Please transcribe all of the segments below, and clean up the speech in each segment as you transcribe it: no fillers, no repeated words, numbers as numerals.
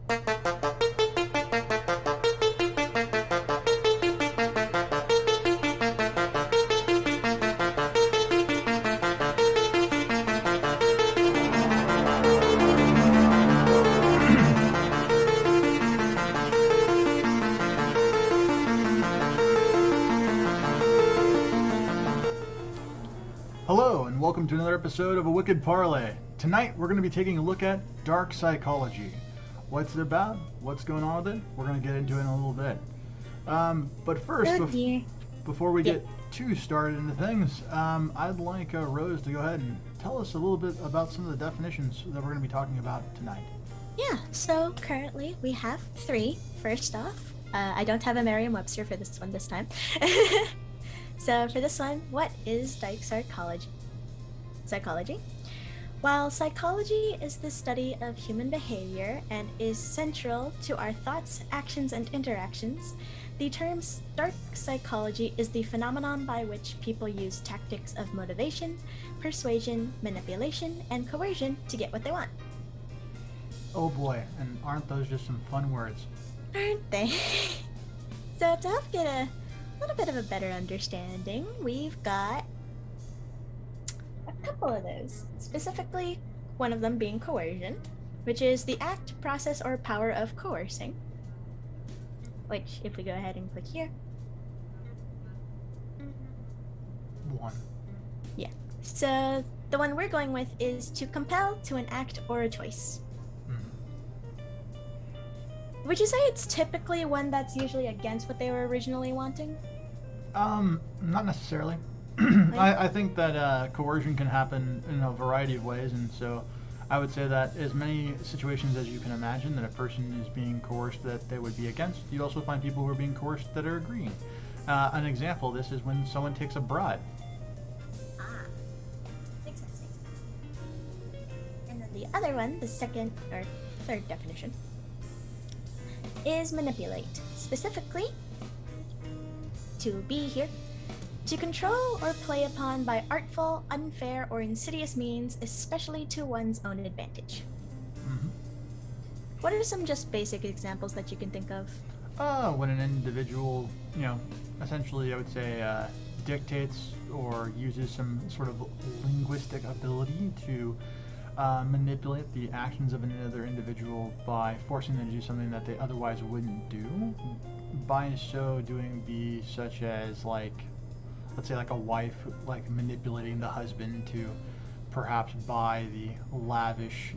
Hello, and welcome to another episode of a Wicked Parley. Tonight, we're going to be taking a look at dark psychology. What's it about? What's going on with it? We're going to get into it in a little bit. But first, before we get too started into things, I'd like Rose to go ahead and tell us a little bit about some of the definitions that we're going to be talking about tonight. Yeah, so currently we have 3. First off, I don't have a Merriam-Webster for this one this time. So for this one, what is dark psychology? While psychology is the study of human behavior and is central to our thoughts, actions, and interactions, the term dark psychology is the phenomenon by which people use tactics of motivation, persuasion, manipulation, and coercion to get what they want. Oh boy, and aren't those just some fun words? Aren't they? So to help get a little bit of a better understanding, we've got a couple of those. Specifically, one of them being coercion, which is the act, process, or power of coercing. Which, if we go ahead and click here. 1. Yeah. So the one we're going with is to compel to an act or a choice. Would you say it's typically one that's usually against what they were originally wanting? Not necessarily. I think that coercion can happen in a variety of ways, and so I would say that as many situations as you can imagine that a person is being coerced that they would be against, you also find people who are being coerced that are agreeing. An example of this is when someone takes a bribe. Makes sense. And then the other one, the second or third definition, is manipulate. Specifically, to be here, to control or play upon by artful, unfair, or insidious means, especially to one's own advantage. Mm-hmm. What are some just basic examples that you can think of? When an individual, essentially I would say dictates or uses some sort of linguistic ability to manipulate the actions of another individual by forcing them to do something that they otherwise wouldn't do. By so doing be such as let's say a wife manipulating the husband to perhaps buy the lavish,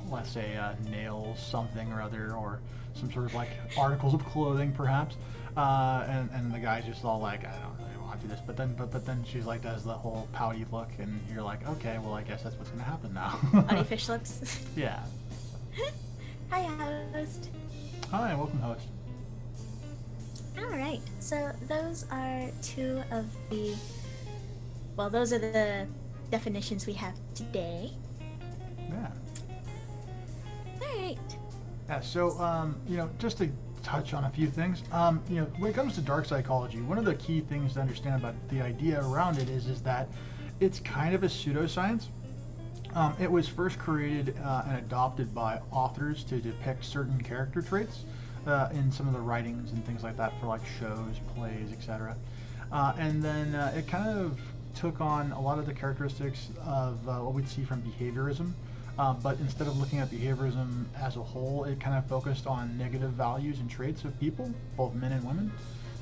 let's say nails, something or other, or some sort of articles of clothing perhaps, and the guy's just all I don't really want to do this, but then she's does the whole pouty look, and you're okay, well I guess that's what's gonna happen now. Pouty fish lips. Yeah. Hi, host. Hi, welcome, host. Alright, so those are those are the definitions we have today. Yeah. Alright. Yeah, so, just to touch on a few things, when it comes to dark psychology, one of the key things to understand about the idea around it is that it's kind of a pseudoscience. It was first created and adopted by authors to depict certain character traits in some of the writings and things like that for shows, plays, etc. And then it kind of took on a lot of the characteristics of what we'd see from behaviorism, but instead of looking at behaviorism as a whole, it kind of focused on negative values and traits of people, both men and women.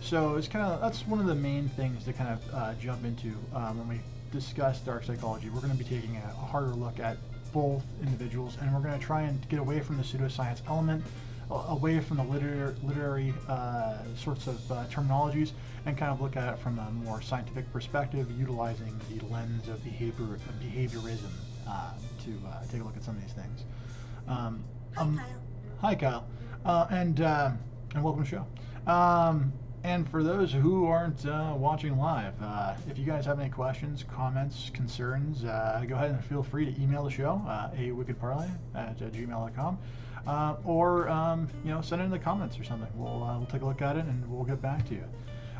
So it's that's one of the main things to kind of jump into when we discuss dark psychology. We're going to be taking a harder look at both individuals, and we're going to try and get away from the pseudoscience element, away from the literary sorts of terminologies, and kind of look at it from a more scientific perspective, utilizing the lens of behaviorism to take a look at some of these things. Hi, Kyle. And welcome to the show. And for those who aren't watching live, if you guys have any questions, comments, concerns, go ahead and feel free to email the show, awickedparley@gmail.com. Or send it in the comments or something. We'll take a look at it and we'll get back to you.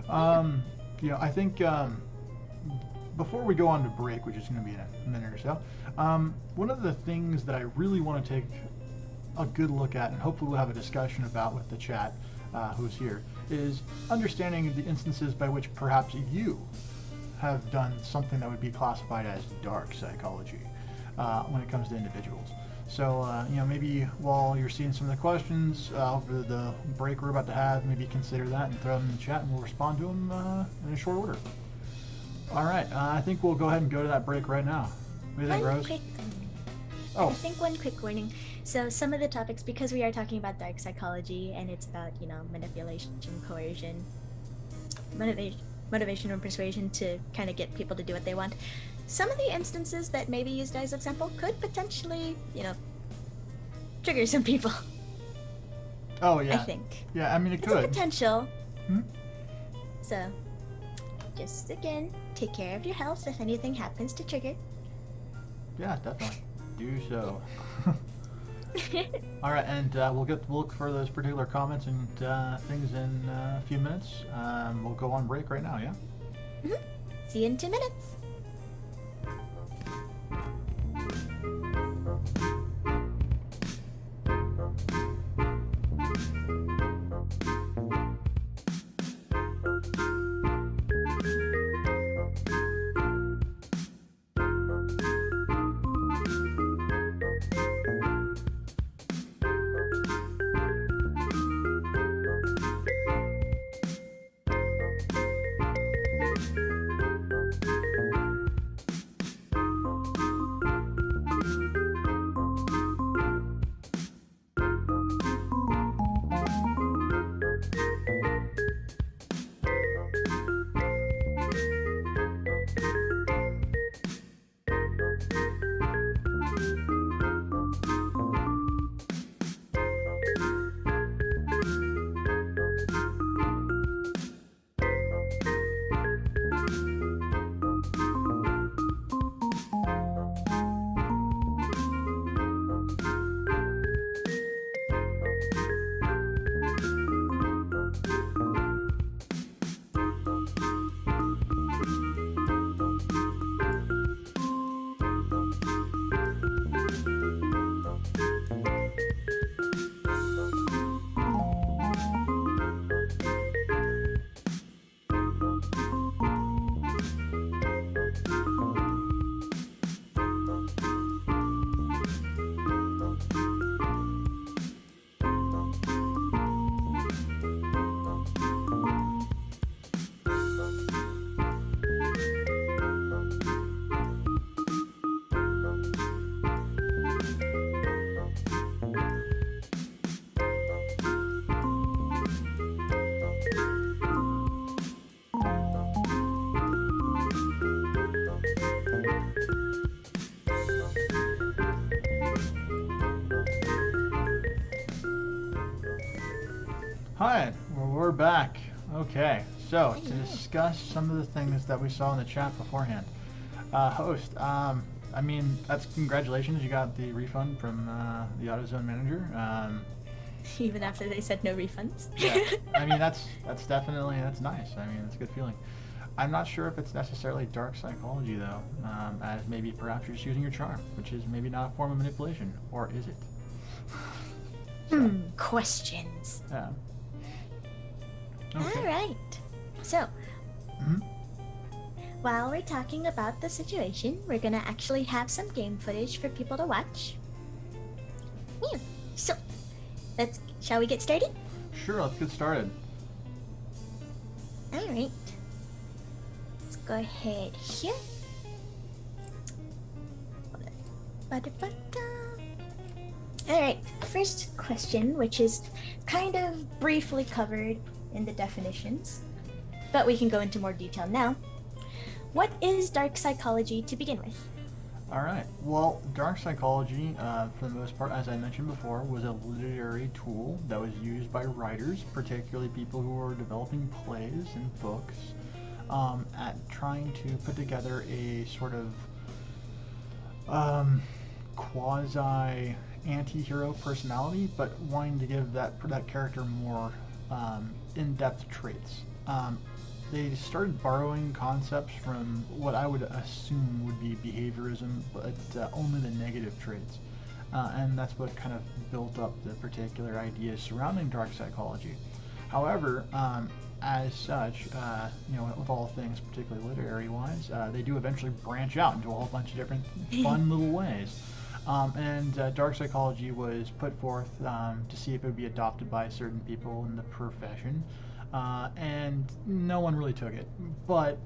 I think before we go on to break, which is going to be in a minute or so, one of the things that I really want to take a good look at, and hopefully we'll have a discussion about with the chat who's here, is understanding the instances by which perhaps you have done something that would be classified as dark psychology when it comes to individuals. So, maybe while you're seeing some of the questions over the break we're about to have, maybe consider that and throw them in the chat, and we'll respond to them in a short order. All right, I think we'll go ahead and go to that break right now. What do you think, Rose? I think one quick warning. So some of the topics, because we are talking about dark psychology, and it's about, manipulation, coercion, motivation and persuasion to kind of get people to do what they want. Some of the instances that may be used as example could potentially, trigger some people. Oh, yeah. I think. Yeah, I mean, it it's could. It's a potential. So, just again, take care of your health if anything happens to trigger. Yeah, definitely. Do so. All right, and we'll look for those particular comments and things in a few minutes. We'll go on break right now, yeah? Mm-hmm. See you in 2 minutes. Hi, well, we're back. Okay, so to discuss some of the things that we saw in the chat beforehand. Host, that's congratulations. You got the refund from the AutoZone manager. Even after they said no refunds. Yeah, I mean, that's definitely, that's nice. I mean, it's a good feeling. I'm not sure if it's necessarily dark psychology, though, as maybe perhaps you're just using your charm, which is maybe not a form of manipulation, or is it? So, questions. yeah. Okay. All right. So, while we're talking about the situation, we're gonna actually have some game footage for people to watch. Yeah. So, shall we get started? Sure, let's get started. All right. Let's go ahead here. Alright, first question, which is kind of briefly covered in the definitions, but we can go into more detail now. What is dark psychology to begin with? Alright, well, dark psychology, for the most part, as I mentioned before, was a literary tool that was used by writers, particularly people who were developing plays and books, at trying to put together a sort of quasi anti-hero personality, but wanting to give that character more in-depth traits. They started borrowing concepts from what I would assume would be behaviorism, but only the negative traits. and that's what kind of built up the particular ideas surrounding dark psychology. However, as such, with all things, particularly literary-wise, they do eventually branch out into a whole bunch of different fun little ways. And dark psychology was put forth to see if it would be adopted by certain people in the profession, and no one really took it. But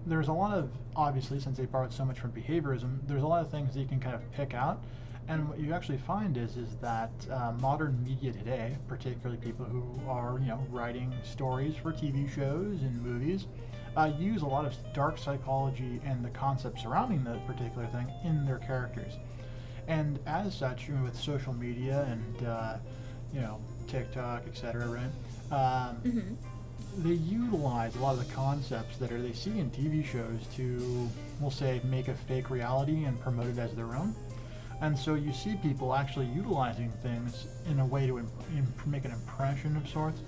there's a lot of, obviously, since they borrowed so much from behaviorism, there's a lot of things that you can kind of pick out. And what you actually find is that modern media today, particularly people who are writing stories for TV shows and movies, use a lot of dark psychology and the concepts surrounding the particular thing in their characters. And as such, with social media and TikTok, etc., right? They utilize a lot of the concepts that they see in TV shows to, we'll say, make a fake reality and promote it as their own. And so you see people actually utilizing things in a way to make an impression of sorts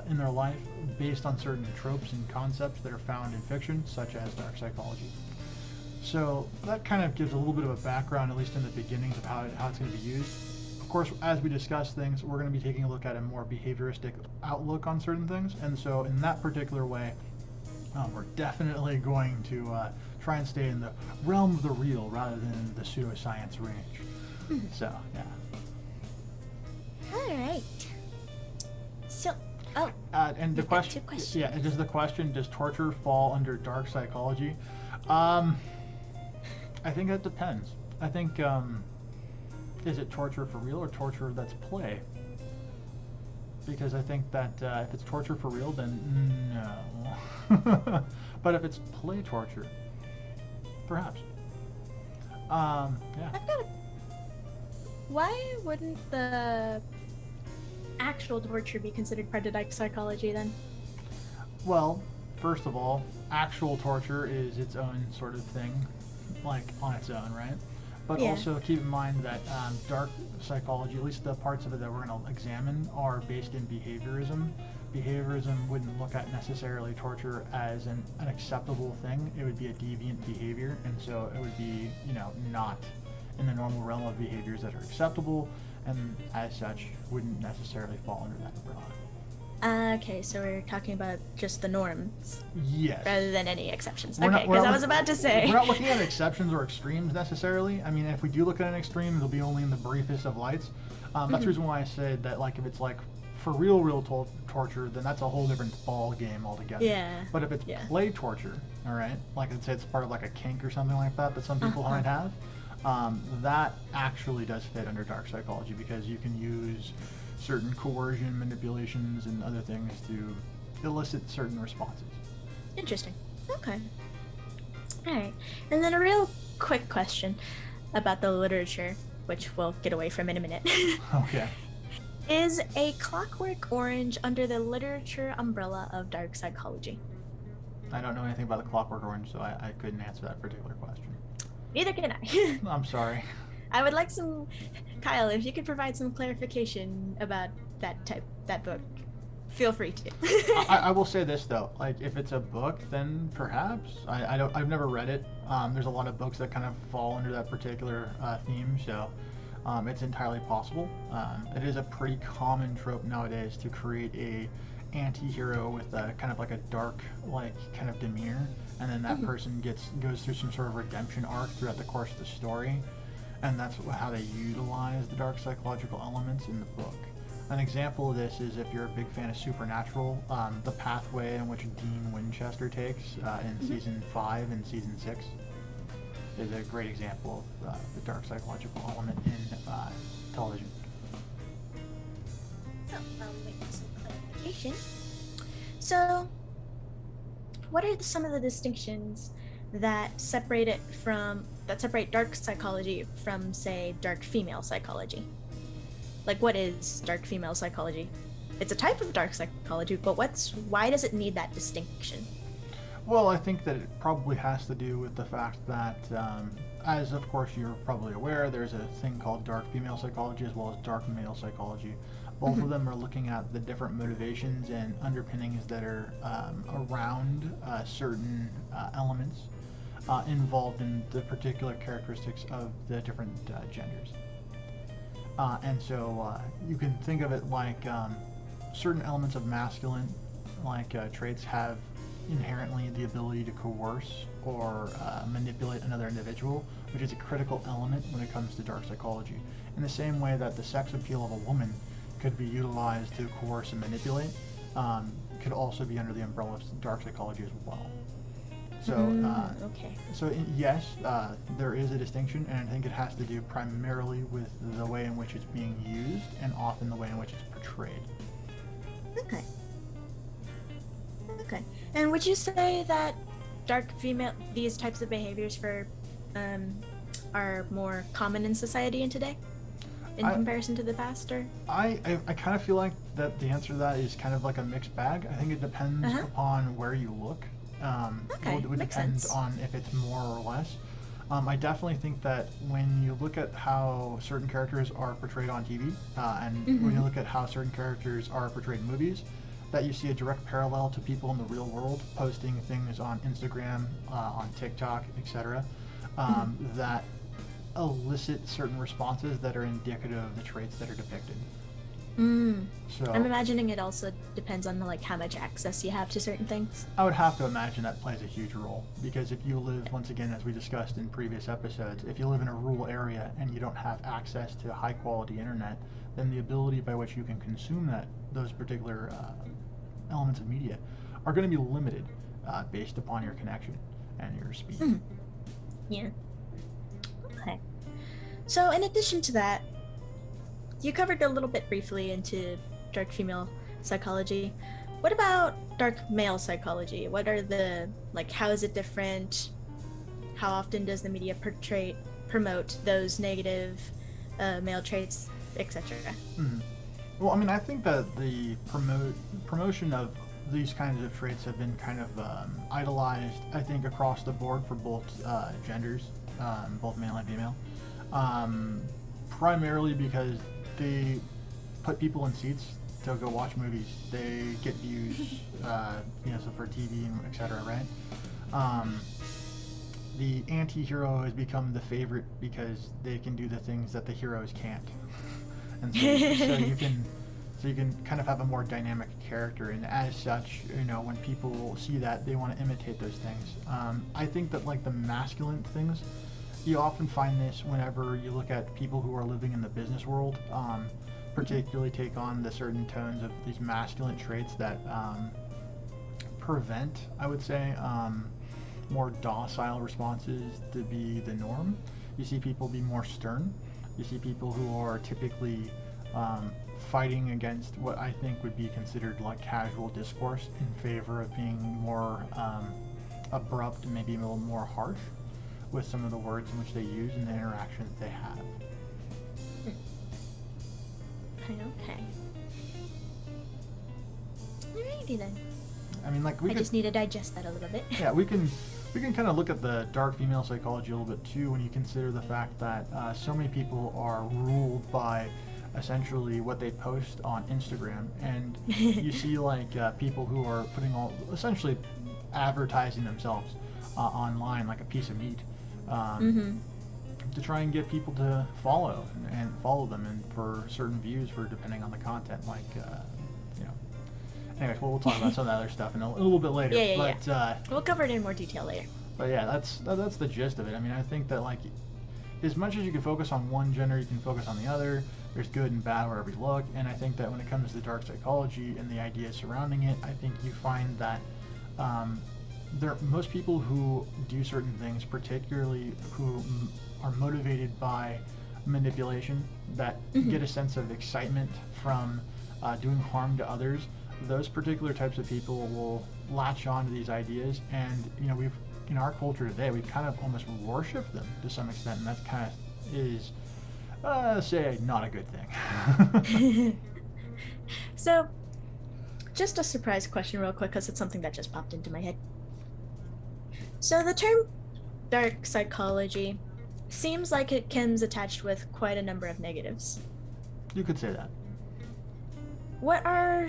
in their life based on certain tropes and concepts that are found in fiction, such as dark psychology. So that kind of gives a little bit of a background, at least in the beginnings, of how it's going to be used. Of course, as we discuss things, we're going to be taking a look at a more behavioristic outlook on certain things. And so in that particular way, we're definitely going to try and stay in the realm of the real rather than the pseudoscience range. So, yeah. All right. So, and the question, does the question, does torture fall under dark psychology? I think that depends. I think, is it torture for real or torture that's play? Because I think that if it's torture for real, then no. But if it's play torture, perhaps. Yeah. Why wouldn't the actual torture be considered part of dark psychology then? Well, first of all, actual torture is its own sort of thing, like on its own, right? But also keep in mind that dark psychology, at least the parts of it that we're going to examine, are based in behaviorism. Behaviorism wouldn't look at necessarily torture as an acceptable thing. It would be a deviant behavior, and so it would be, not in the normal realm of behaviors that are acceptable, and as such, wouldn't necessarily fall under that umbrella. Okay, so we're talking about just the norms. Yes. Rather than any exceptions. We're okay, because I was about to say. We're not looking at exceptions or extremes necessarily. I mean, if we do look at an extreme, it'll be only in the briefest of lights. That's the reason why I said that, like, if it's like for real torture, then that's a whole different ball game altogether. Yeah. But if it's play torture, all right, like let's say it's part of like a kink or something like that some people might have, that actually does fit under dark psychology because you can use certain coercion, manipulations, and other things to elicit certain responses. Interesting. Okay. All right. And then a real quick question about the literature, which we'll get away from in a minute. Okay. Is A Clockwork Orange under the literature umbrella of dark psychology? I don't know anything about the Clockwork Orange, so I couldn't answer that particular question. Neither can I. I'm sorry. I would like Kyle, if you could provide some clarification about that book, feel free to. I will say this though, like if it's a book, then perhaps. I've never read it. There's a lot of books that kind of fall under that particular theme, so it's entirely possible. It is a pretty common trope nowadays to create a anti-hero with a kind of like a dark, like kind of demeanor, and then that person goes through some sort of redemption arc throughout the course of the story. And that's how they utilize the dark psychological elements in the book. An example of this is if you're a big fan of Supernatural, the pathway in which Dean Winchester takes in Season 5 and Season 6 is a great example of the dark psychological element in television. So, wait for some clarification. So, what are some of the distinctions that separate dark psychology from, say, dark female psychology? Like, what is dark female psychology? It's a type of dark psychology, but why does it need that distinction? Well, I think that it probably has to do with the fact that, as of course you're probably aware, there's a thing called dark female psychology as well as dark male psychology. Both of them are looking at the different motivations and underpinnings that are around certain elements involved in the particular characteristics of the different genders. And so you can think of it like certain elements of masculine traits have inherently the ability to coerce or manipulate another individual, which is a critical element when it comes to dark psychology. In the same way that the sex appeal of a woman could be utilized to coerce and manipulate, could also be under the umbrella of dark psychology as well. So, okay. So yes, there is a distinction, and I think it has to do primarily with the way in which it's being used, and often the way in which it's portrayed. Okay. Okay. And would you say that these types of behaviors are more common in society and today, in comparison to the past, or? I kind of feel like that the answer to that is kind of like a mixed bag. I think it depends upon where you look. It would depend on if it's more or less. I definitely think that when you look at how certain characters are portrayed on TV, and when you look at how certain characters are portrayed in movies, that you see a direct parallel to people in the real world posting things on Instagram, on TikTok, etc., that elicit certain responses that are indicative of the traits that are depicted. So I'm imagining it also depends on how much access you have to certain things. I would have to imagine that plays a huge role, because if you live, once again, as we discussed in previous episodes, if you live in a rural area and you don't have access to high quality internet, then the ability by which you can consume those particular elements of media are going to be limited based upon your connection and your speed. Yeah. Okay. So in addition to that, you covered a little bit briefly into dark female psychology. What about dark male psychology? What are how is it different? How often does the media promote those negative male traits, etc.? Well, I mean, I think that the promotion of these kinds of traits have been kind of idolized, I think, across the board for both genders, both male and female. Primarily because they put people in seats to go watch movies. They get views, so for TV and etc., right? The anti-hero has become the favorite because they can do the things that the heroes can't. And so you can kind of have a more dynamic character, and as such, when people see that, they want to imitate those things. I think that the masculine things, you often find this whenever you look at people who are living in the business world, particularly take on the certain tones of these masculine traits that prevent, I would say, more docile responses to be the norm. You see people be more stern. You see people who are typically fighting against what I think would be considered casual discourse in favor of being more abrupt and maybe a little more harsh with some of the words in which they use and the interactions they have. Okay. Alrighty then. I mean, I just need to digest that a little bit. Yeah, we can kind of look at the dark female psychology a little bit too when you consider the fact that so many people are ruled by essentially what they post on Instagram, and you see people who are essentially advertising themselves online like a piece of meat, to try and get people to follow them and for certain views for depending on the content, Anyways, we'll talk about some of the other stuff in a little bit later. Yeah. We'll cover it in more detail later. But yeah, that's the gist of it. I mean, I think that as much as you can focus on one gender, you can focus on the other. There's good and bad wherever you look, and I think that when it comes to dark psychology and the ideas surrounding it, I think you find that most people who do certain things, particularly who are motivated by manipulation, that get a sense of excitement from doing harm to others, those particular types of people will latch on to these ideas, and we've in our culture today, we kind of almost worship them to some extent, and that kind of is say not a good thing. So just a surprise question real quick, because it's something that just popped into my head. So the term dark psychology seems like it comes attached with quite a number of negatives. You could say that. What are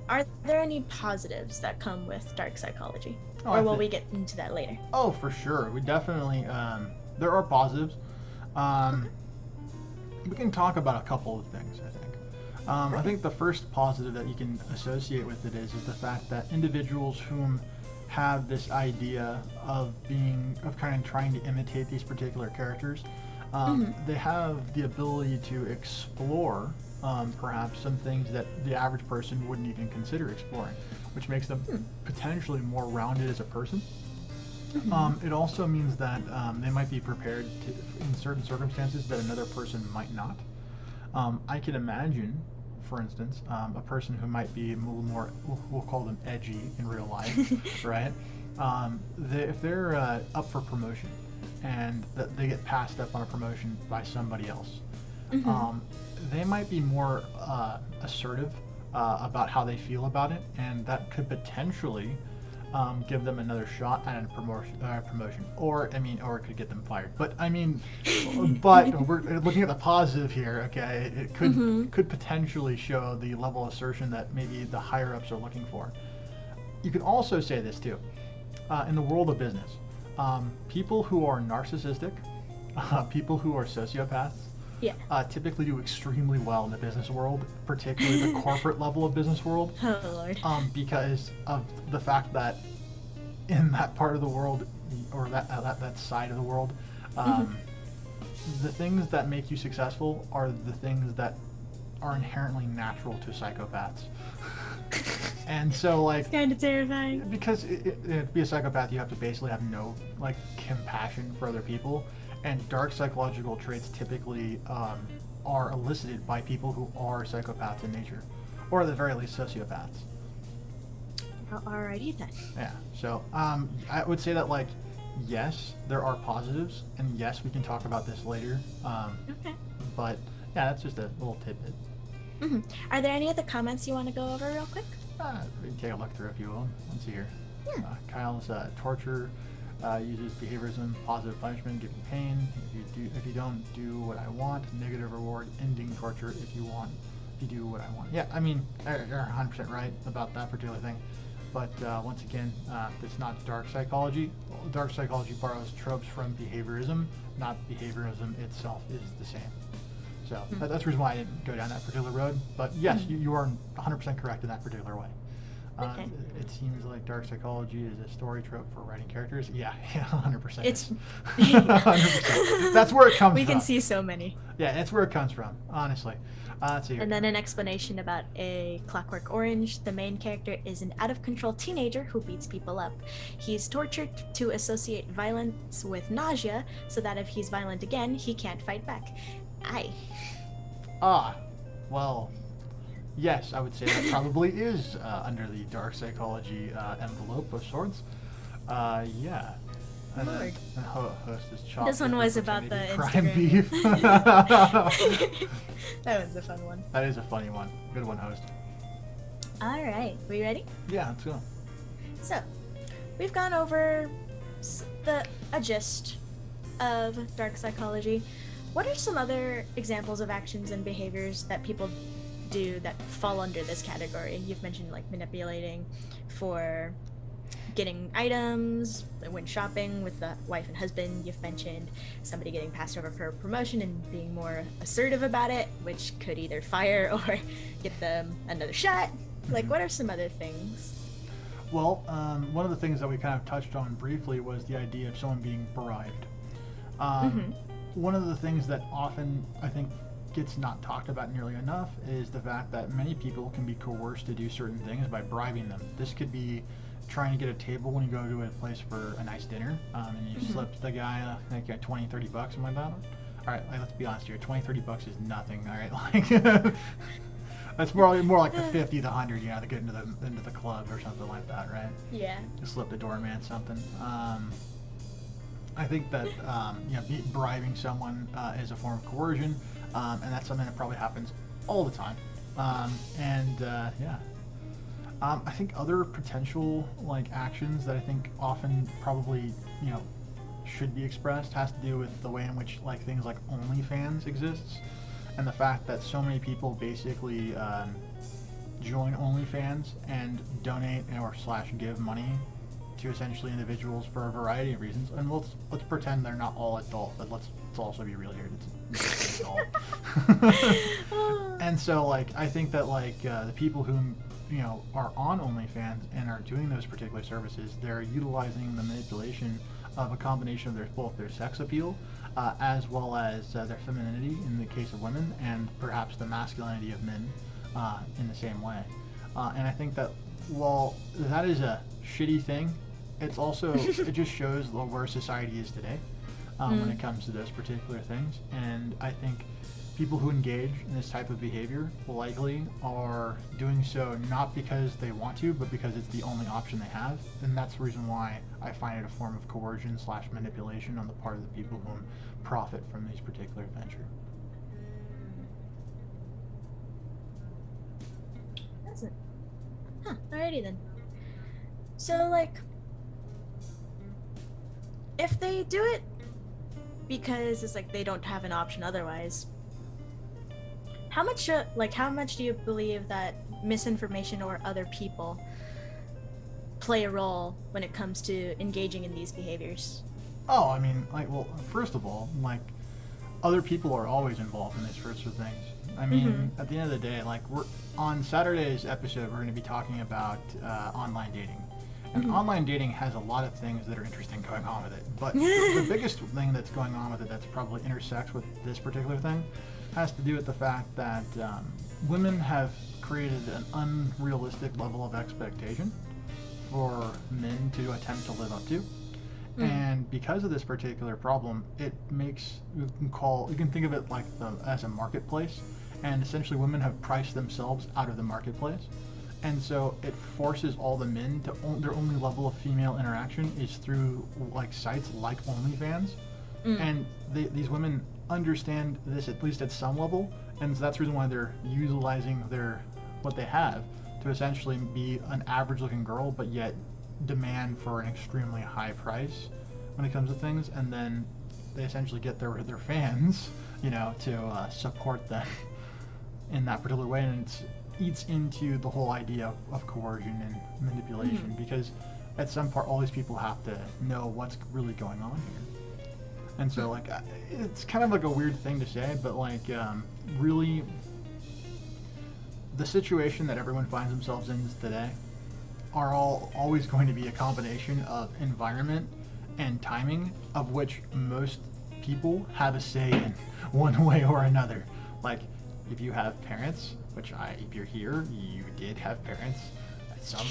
are there any positives that come with dark psychology? Or will we get into that later? Oh, for sure. We definitely, there are positives. We can talk about a couple of things, I think. I think the first positive that you can associate with it is the fact that individuals whom have this idea of kind of trying to imitate these particular characters, they have the ability to explore perhaps some things that the average person wouldn't even consider exploring, which makes them potentially more rounded as a person. It also means that they might be prepared in certain circumstances that another person might not. I can imagine, for instance, a person who might be a little more, we'll call them edgy in real life, right? If they're up for promotion and that they get passed up on a promotion by somebody else, they might be more assertive about how they feel about it, and that could potentially give them another shot at a promotion, or it could get them fired. But we're looking at the positive here. Okay, it could potentially show the level of assertion that maybe the higher ups are looking for. You could also say this too, in the world of business, people who are narcissistic, people who are sociopaths, typically do extremely well in the business world, particularly the corporate level of business world. Oh Lord. Because of the fact that in that part of the world, or that side of the world, the things that make you successful are the things that are inherently natural to psychopaths. And so, like, it's kind of terrifying. Because to be a psychopath, you have to basically have no compassion for other people. And dark psychological traits typically are elicited by people who are psychopaths in nature, or at the very least sociopaths. Alrighty then. Yeah. So I would say that yes, there are positives, and yes, we can talk about this later. Okay. But yeah, that's just a little tidbit. Are there any other comments you want to go over real quick? We can take a look through if you will. Let's see here. Yeah. Kyle's torture. Uses behaviorism, positive punishment, giving pain. If you don't do what I want, negative reward, ending torture. If you do what I want. Yeah, you're 100% right about that particular thing. But once again, it's not dark psychology. Dark psychology borrows tropes from behaviorism. Not behaviorism itself is the same. So that's the reason why I didn't go down that particular road. But yes, you are 100% correct in that particular way. Okay. It seems like dark psychology is a story trope for writing characters. Yeah, 100%. It's 100%. That's where it comes from. We can see so many. Yeah, that's where it comes from, honestly. Let's see here. And then an explanation about A Clockwork Orange. The main character is an out-of-control teenager who beats people up. He's tortured to associate violence with nausea, so that if he's violent again, he can't fight back. Aye. Well... Yes, I would say that probably is under the dark psychology envelope of sorts. Yeah. And then host is chopped. This one was about the prime Instagram. beef. That was a fun one. That is a funny one. Good one, host. All right, we ready? Yeah, let's go. So, we've gone over a gist of dark psychology. What are some other examples of actions and behaviors that people do that fall under this category? You've mentioned manipulating for getting items when shopping with the wife and husband. You've mentioned somebody getting passed over for a promotion and being more assertive about it, which could either fire or get them another shot. What are some other things? Well, one of the things that we kind of touched on briefly was the idea of someone being bribed. One of the things that often, I think, gets not talked about nearly enough is the fact that many people can be coerced to do certain things by bribing them. This could be trying to get a table when you go to a place for a nice dinner, and you slip the guy like 20, 30 bucks, something like that. All right, let's be honest here. 20, 30 bucks is nothing. All right, that's more like the 50, the 100, to get into the club or something like that, right? Yeah. Just slip the doorman something. I think that bribing someone is a form of coercion. And that's something that probably happens all the time. I think other potential actions that I think often probably should be expressed has to do with the way in which things like OnlyFans exists, and the fact that so many people basically join OnlyFans and donate or / give money to essentially individuals for a variety of reasons. And let's pretend they're not all adult, but let's let's also be real here. It's an adult. And so, like, I think that, like, the people who, you know, are on OnlyFans and are doing those particular services, they're utilizing the manipulation of a combination of both their sex appeal, as well as their femininity in the case of women, and perhaps the masculinity of men in the same way. And I think that while that is a shitty thing, it's also it just shows where society is today when it comes to those particular things. And I think people who engage in this type of behavior likely are doing so not because they want to, but because it's the only option they have. And that's the reason why I find it a form of coercion / manipulation on the part of the people who profit from these particular venture. That's it. Huh, alrighty then. So, like, if they do it because it's like they don't have an option otherwise, how much do you believe that misinformation or other people play a role when it comes to engaging in these behaviors? Oh, I mean, like, well, first of all, like, other people are always involved in these sorts of things. I mean, at the end of the day, like, on Saturday's episode, we're going to be talking about online dating. And online dating has a lot of things that are interesting going on with it. But the biggest thing that's going on with it that's probably intersects with this particular thing has to do with the fact that women have created an unrealistic level of expectation for men to attempt to live up to. And because of this particular problem, it makes, you can think of it like as a marketplace. And essentially women have priced themselves out of the marketplace. And so it forces all the men to their only level of female interaction is through like sites like OnlyFans. And these women understand this at least at some level, and so that's the reason why they're utilizing what they have to essentially be an average looking girl, but yet demand for an extremely high price when it comes to things, and then they essentially get their fans, you know, to support them in that particular way, and it eats into the whole idea of coercion and manipulation, because at some part all these people have to know what's really going on here. And so, like, it's kind of like a weird thing to say, but like, really, the situation that everyone finds themselves in today are always going to be a combination of environment and timing, of which most people have a say in one way or another. Like, if you have parents, if you're here, you did have parents. At some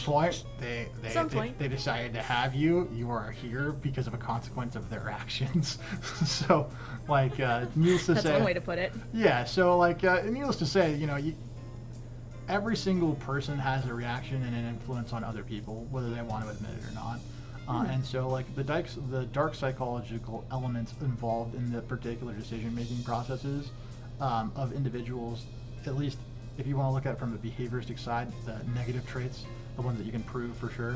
point, they decided to have you. You are here because of a consequence of their actions. So, like, needless to say, that's one way to put it. Yeah. So, like, needless to say, you know, every single person has a reaction and an influence on other people, whether they want to admit it or not. And so, like, the dark psychological elements involved in the particular decision-making processes of individuals, at least if you want to look at it from the behavioristic side, the negative traits, the ones that you can prove for sure,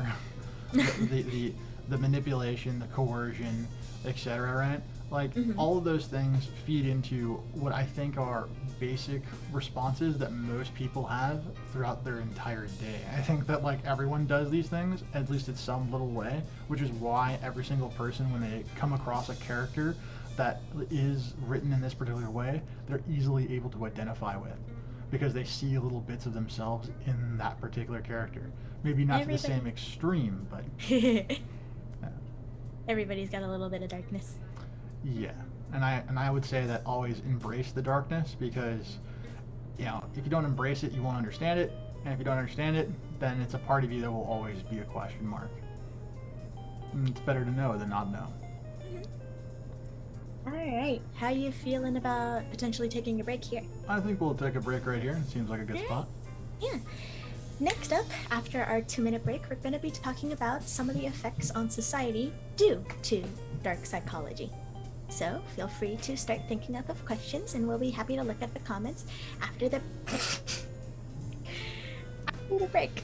the manipulation, the coercion, etc., right? Like, all of those things feed into what I think are basic responses that most people have throughout their entire day. I think that, like, everyone does these things, at least in some little way, which is why every single person, when they come across a character that is written in this particular way, they're easily able to identify with, because they see little bits of themselves in that particular character. Maybe not to the same extreme, but... yeah. Everybody's got a little bit of darkness. Yeah, and I would say that always embrace the darkness, because, you know, if you don't embrace it, you won't understand it, and if you don't understand it, then it's a part of you that will always be a question mark. And it's better to know than not know. Alright, how are you feeling about potentially taking a break here? I think we'll take a break right here. It seems like a good spot. Yeah. Next up, after our 2-minute break, we're going to be talking about some of the effects on society due to dark psychology. So feel free to start thinking up of questions, and we'll be happy to look at the comments after the break.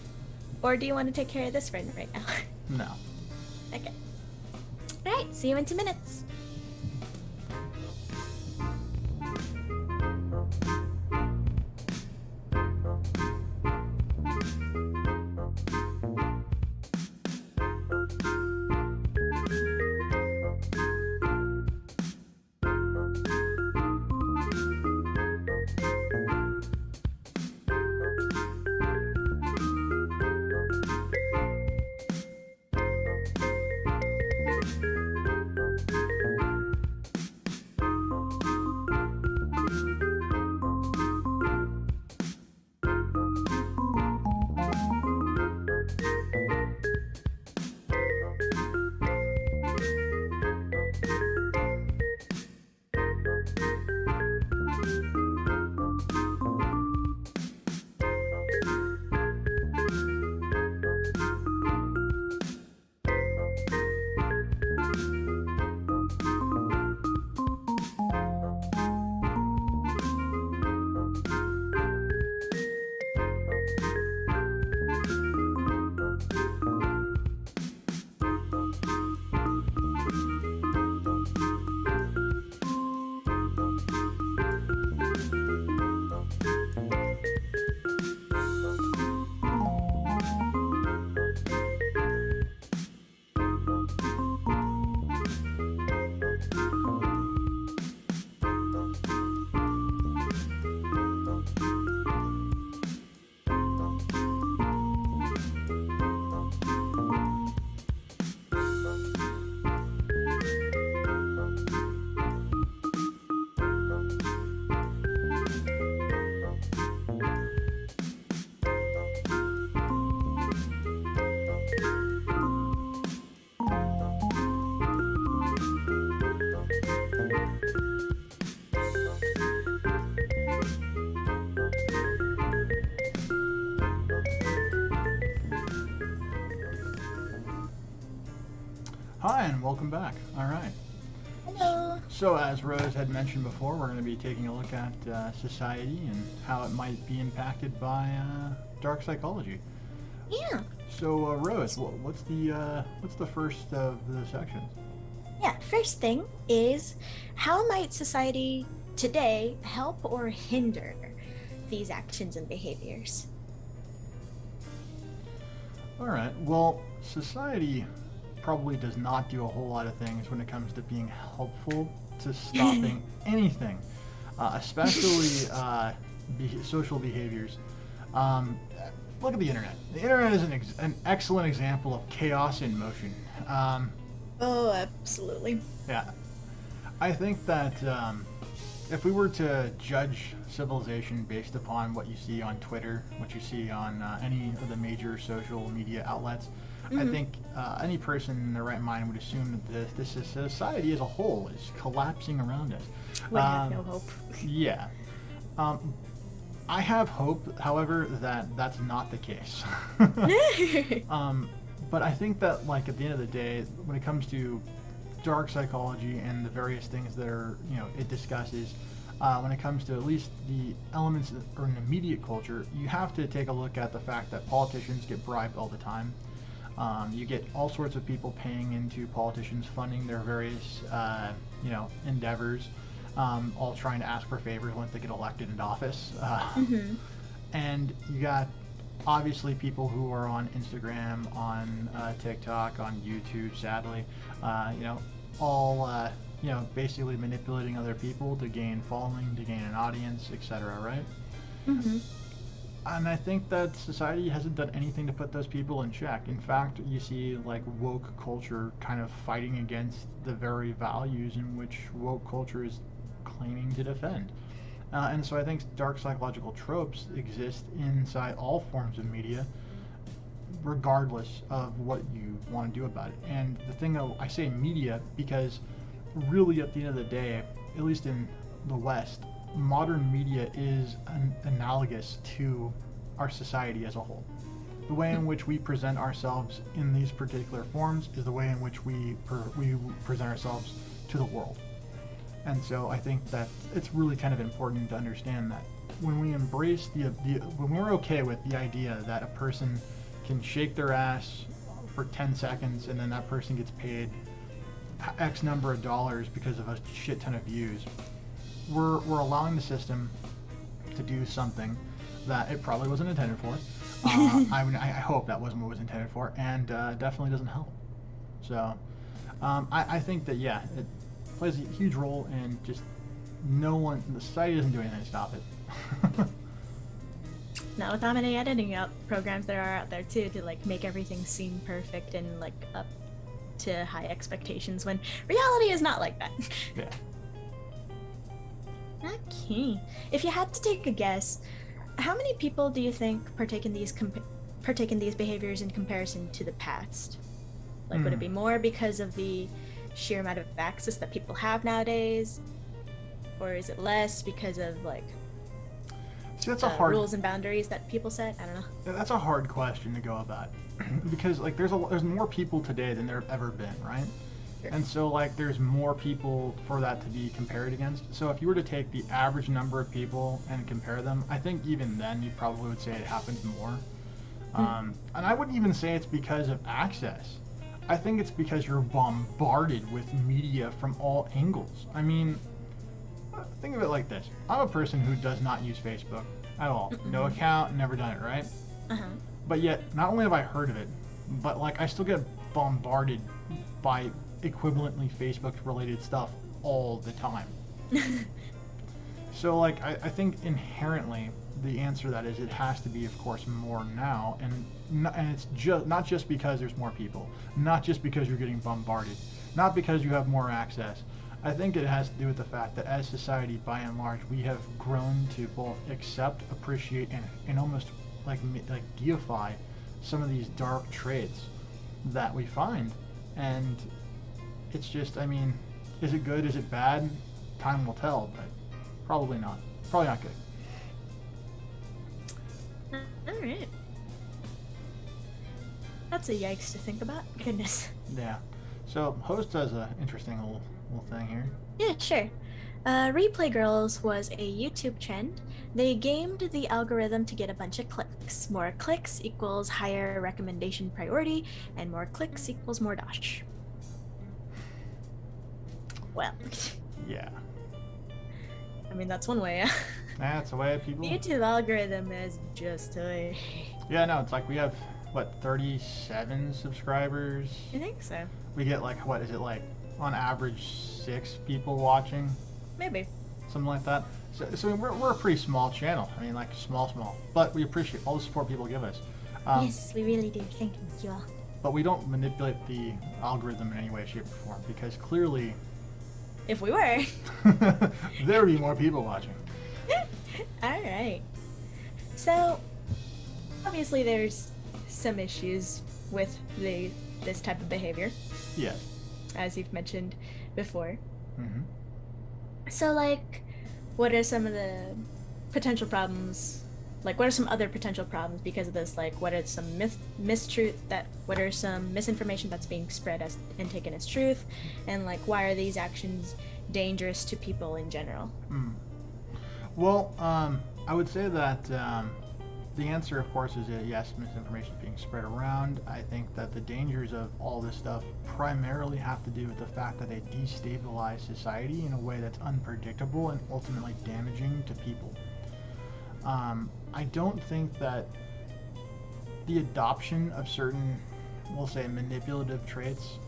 Or do you want to take care of this friend right now? No. Okay. Alright, see you in 2 minutes. Hi, and welcome back. All right. Hello. So, as Rose had mentioned before, we're going to be taking a look at society and how it might be impacted by dark psychology. Yeah. So, Rose, what's the first of the sections? Yeah. First thing is, how might society today help or hinder these actions and behaviors? All right. Well, society probably does not do a whole lot of things when it comes to being helpful to stopping anything, especially social behaviors. Look at the internet. The internet is an excellent example of chaos in motion. Oh, absolutely. Yeah, I think that if we were to judge civilization based upon what you see on Twitter, what you see on any of the major social media outlets, I think any person in their right mind would assume that this society as a whole is collapsing around us. We have no hope. Yeah. I have hope, however, that that's not the case. But I think that, like, at the end of the day, when it comes to dark psychology and the various things that are, it discusses, when it comes to at least the elements that are in the immediate culture, you have to take a look at the fact that politicians get bribed all the time. You get all sorts of people paying into politicians, funding their various, endeavors, all trying to ask for favors once they get elected into office. And you got obviously people who are on Instagram, on TikTok, on YouTube, sadly, all basically manipulating other people to gain following, to gain an audience, etc. Right? And I think that society hasn't done anything to put those people in check. In fact, you see like woke culture kind of fighting against the very values in which woke culture is claiming to defend. And so I think dark psychological tropes exist inside all forms of media, regardless of what you want to do about it. And the thing that I say media because really at the end of the day, at least in the West, modern media is analogous to our society as a whole. The way in which we present ourselves in these particular forms is the way in which we present ourselves to the world. And so I think that it's really kind of important to understand that when we embrace when we're okay with the idea that a person can shake their ass for 10 seconds and then that person gets paid X number of dollars because of a shit ton of views, we're allowing the system to do something that it probably wasn't intended for. I hope that wasn't what it was intended for, and definitely doesn't help. So I think that, yeah, it plays a huge role in just the society doesn't do anything to stop it. Not with how many editing programs there are out there too to like make everything seem perfect and like up to high expectations when reality is not like that. Yeah. Okay. If you had to take a guess, how many people do you think partake in these behaviors in comparison to the past? Like, would it be more because of the sheer amount of access that people have nowadays, or is it less because of like that's a hard rules and boundaries that people set? I don't know. That's a hard question to go about because like there's more people today than there have ever been, right? Sure. And so like there's more people for that to be compared against. So if you were to take the average number of people and compare them, I think even then you probably would say it happens more. And I wouldn't even say it's because of access. I think it's because you're bombarded with media from all angles. I mean, think of it like this. I'm a person who does not use Facebook at all. No account, never done it, right? But yet, not only have I heard of it, but like I still get bombarded by equivalently Facebook-related stuff all the time. So like I think inherently the answer to that is it has to be, of course, more now, and it's not just because there's more people, not just because you're getting bombarded, not because you have more access. I think it has to do with the fact that as society, by and large, we have grown to both accept, appreciate, and almost like deify some of these dark traits that we find. And it's just, I mean, is it good? Is it bad? Time will tell, but probably not. Probably not good. All right. That's a yikes to think about. Goodness. Yeah. So host has an interesting little thing here. Yeah, sure. Replay Girls was a YouTube trend. They gamed the algorithm to get a bunch of clicks. More clicks equals higher recommendation priority, and more clicks equals more dosh. Well, Yeah. I mean, that's one way. That's the way people. The YouTube algorithm is just a. Yeah, no, it's like we have what 37 subscribers. I think so. We get like what is it like on average 6 people watching, Maybe. something like that. So we're a pretty small channel. I mean, like small, but we appreciate all the support people give us. Yes, we really do. Thank you all. But we don't manipulate the algorithm in any way, shape, or form because clearly If we were. there would be more people watching. All right. So, obviously, there's some issues with this type of behavior, Yes. as you've mentioned before. Mm-hmm. So, like, what are some of the potential problems? Like, what are some other potential problems because of this? Like, what are some what are some misinformation that's being spread as and taken as truth? And, like, why are these actions dangerous to people in general? Well, I would say that the answer, of course, is that yes, misinformation is being spread around. I think that the dangers of all this stuff primarily have to do with the fact that they destabilize society in a way that's unpredictable and ultimately damaging to people. I don't think that the adoption of certain, we'll say, manipulative traits,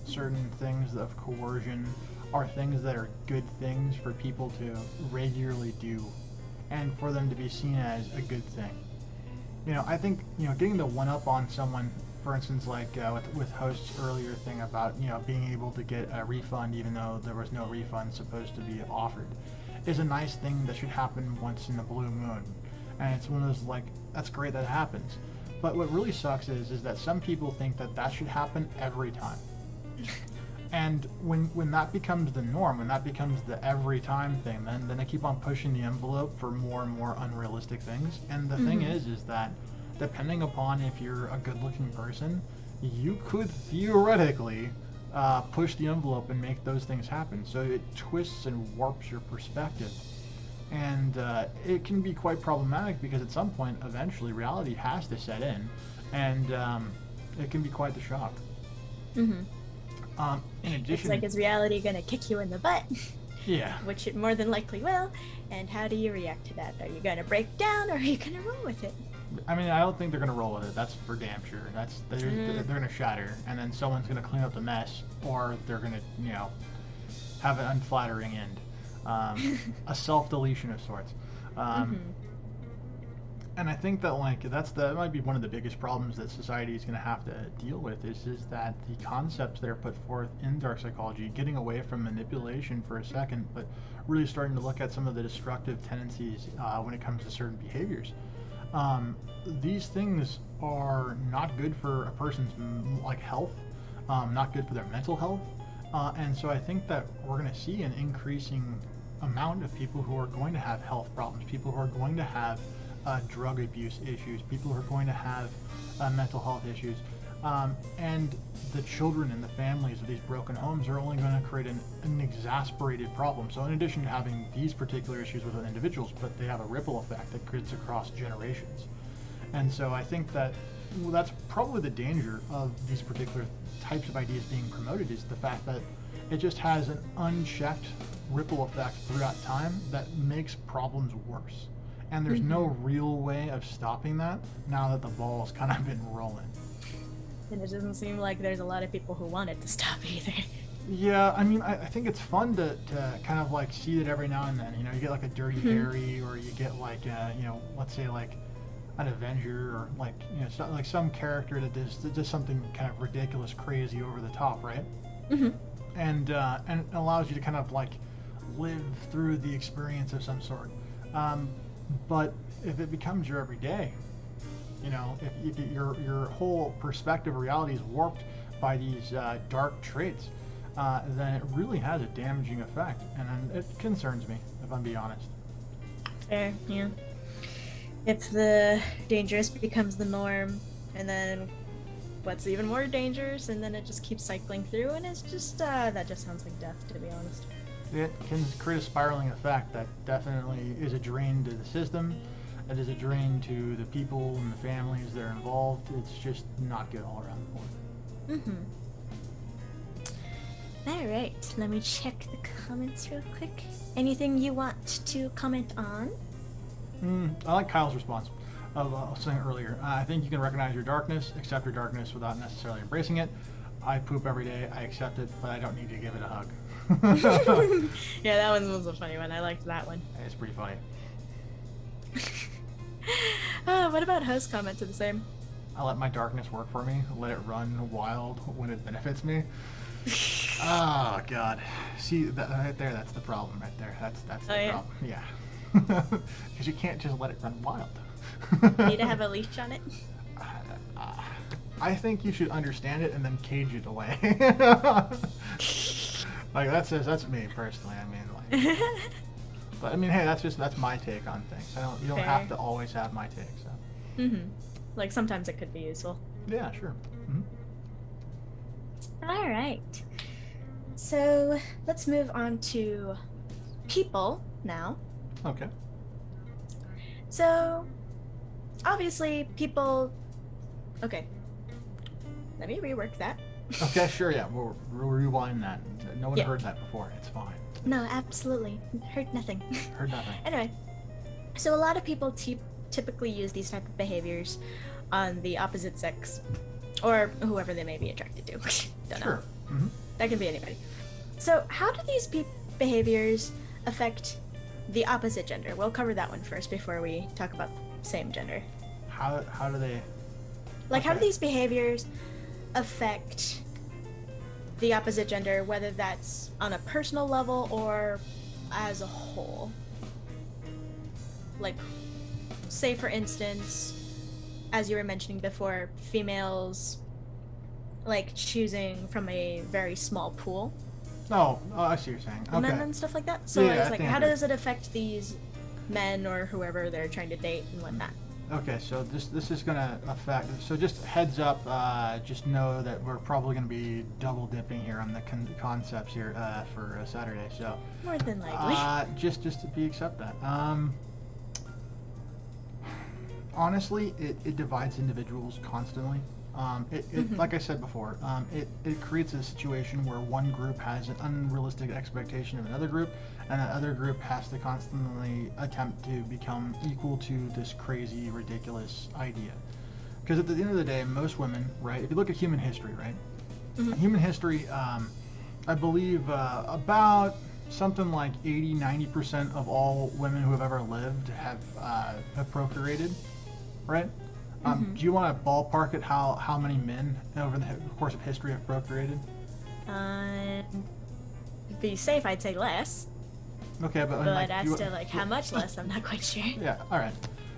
certain things of coercion, are things that are good things for people to regularly do and for them to be seen as a good thing. I think, getting the one up on someone, for instance, like with host's earlier thing about, being able to get a refund even though there was no refund supposed to be offered, is a nice thing that should happen once in a blue moon. And it's one of those, like, that's great that it happens. But what really sucks is that some people think that should happen every time. And when that becomes the norm, when that becomes the every time thing, then they keep on pushing the envelope for more and more unrealistic things. And the thing is that depending upon if you're a good-looking person, you could theoretically push the envelope and make those things happen. So it twists and warps your perspective. And it can be quite problematic because at some point, eventually, reality has to set in. And it can be quite the shock. Mm-hmm. In addition, It's like, is reality gonna kick you in the butt? Yeah. Which it more than likely will. And how do you react to that? Are you gonna break down or are you gonna roll with it? I mean, I don't think they're gonna roll with it. That's for damn sure. They're gonna shatter, and then someone's gonna clean up the mess, or they're gonna have an unflattering end, a self-deletion of sorts. And I think that that might be one of the biggest problems that society is going to have to deal with is that the concepts that are put forth in dark psychology, getting away from manipulation for a second, but really starting to look at some of the destructive tendencies when it comes to certain behaviors. These things are not good for a person's health, not good for their mental health, and so I think that we're going to see an increasing amount of people who are going to have health problems, people who are going to have drug abuse issues, people who are going to have mental health issues, and the children and the families of these broken homes are only going to create an exasperated problem. So in addition to having these particular issues with individuals, but they have a ripple effect that creates across generations. And so I think that's probably the danger of these particular types of ideas being promoted, is the fact that it just has an unchecked ripple effect throughout time that makes problems worse. And there's no real way of stopping that now that the ball's kind of been rolling. And it doesn't seem like there's a lot of people who want it to stop either. Yeah, I mean, I think it's fun to kind of see that every now and then. You get like a Dirty Harry, or you get let's say like an Avenger, or some character that does something kind of ridiculous, crazy, over the top, right? And it allows you to kind of live through the experience of some sort. But if it becomes your everyday, if your whole perspective of reality is warped by these dark traits, then it really has a damaging effect, and it concerns me, if I'm being honest. Fair, yeah. If the dangerous becomes the norm, and then what's even more dangerous, and then it just keeps cycling through, and it's just that just sounds like death, to be honest. It can create a spiraling effect that definitely is a drain to the system. It is a drain to the people and the families that are involved. It's just not good all around the board. Alright, let me check the comments real quick. Anything you want to comment on? I like Kyle's response of I was saying earlier. I think you can recognize your darkness, accept your darkness without necessarily embracing it. I poop every day, I accept it, but I don't need to give it a hug. Yeah, that one was a funny one. I liked that one. It's pretty funny. What about host commented the same? I let my darkness work for me, let it run wild when it benefits me. Oh god. See that right there, that's the problem right there. That's the problem. Yeah. Because you can't just let it run wild. You need to have a leash on it. I think you should understand it and then cage it away. Like that's me personally. I mean, like, but I mean, hey, that's my take on things. You don't have to always have my take. So. Like sometimes it could be useful. Yeah, sure. All right. So let's move on to people now. Okay. So obviously people. Okay. Let me rework that. Okay, sure, yeah. We'll rewind that. No one heard that before. It's fine. No, absolutely. Heard nothing. Heard nothing. Anyway, so a lot of people typically use these type of behaviors on the opposite sex, or whoever they may be attracted to. Don't know. Sure. That can be anybody. So how do these behaviors affect the opposite gender? We'll cover that one first before we talk about same gender. How do they... Like, how do these behaviors affect the opposite gender, whether that's on a personal level or as a whole? Like, say for instance, as you were mentioning before, females like choosing from a very small pool. Oh, I see what you're saying. Okay. Men and stuff like that. So Yeah, it's like, how does it affect these men or whoever they're trying to date and whatnot? Okay, so this is gonna affect. So just heads up, just know that we're probably gonna be double dipping here on the concepts here for Saturday. So more than likely. Just to accept that. Honestly, it divides individuals constantly. Like I said before, it creates a situation where one group has an unrealistic expectation of another group, and that other group has to constantly attempt to become equal to this crazy, ridiculous idea. Because at the end of the day, most women, right, if you look at human history, right, human history, I believe about something like 80-90% of all women who have ever lived have procreated, right? Do you want to ballpark it how many men over the course of history have procreated? To be safe, I'd say less. Okay, but like, as to like how much less, I'm not quite sure. Yeah, all right.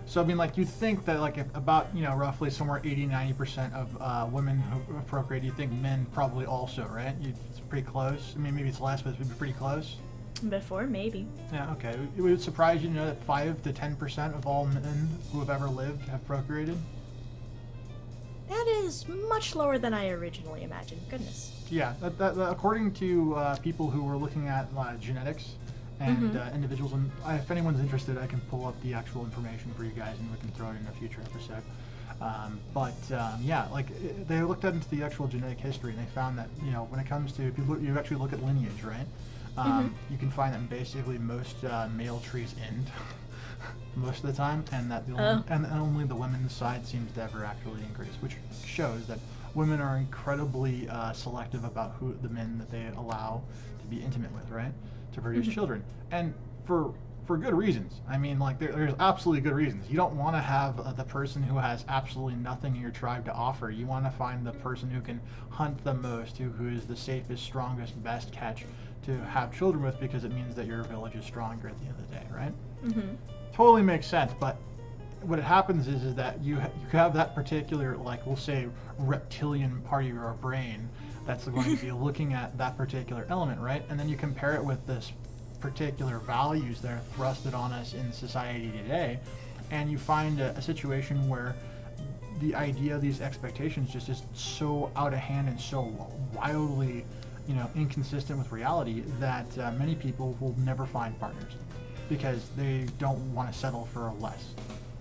So I mean, like, you'd think that like if about roughly somewhere 80-90% of women who have procreated, you think men probably also, right? It's pretty close. I mean, maybe it's less, but it's pretty close. Before, maybe. Yeah, okay. It would surprise you to know that 5 to 10% of all men who have ever lived have procreated. That is much lower than I originally imagined. Goodness. Yeah, that according to people who were looking at genetics and individuals, and if anyone's interested, I can pull up the actual information for you guys, and we can throw it in a future episode. Yeah, like they looked into the actual genetic history, and they found that when it comes to if you actually look at lineage, right? You can find that basically most male trees end most of the time, and that only the women's side seems to ever actually increase, which shows that women are incredibly selective about who the men that they allow to be intimate with, right? To produce children, and for good reasons. I mean, like there's absolutely good reasons. You don't want to have the person who has absolutely nothing in your tribe to offer. You want to find the person who can hunt the most, who is the safest, strongest, best catch to have children with, because it means that your village is stronger at the end of the day, right? Totally makes sense. But what happens is that you have that particular, like, we'll say, reptilian part of your brain that's going to be looking at that particular element, right? And then you compare it with this particular values that are thrusted on us in society today, and you find a situation where the idea of these expectations just is so out of hand and so wildly, inconsistent with reality that many people will never find partners because they don't want to settle for less.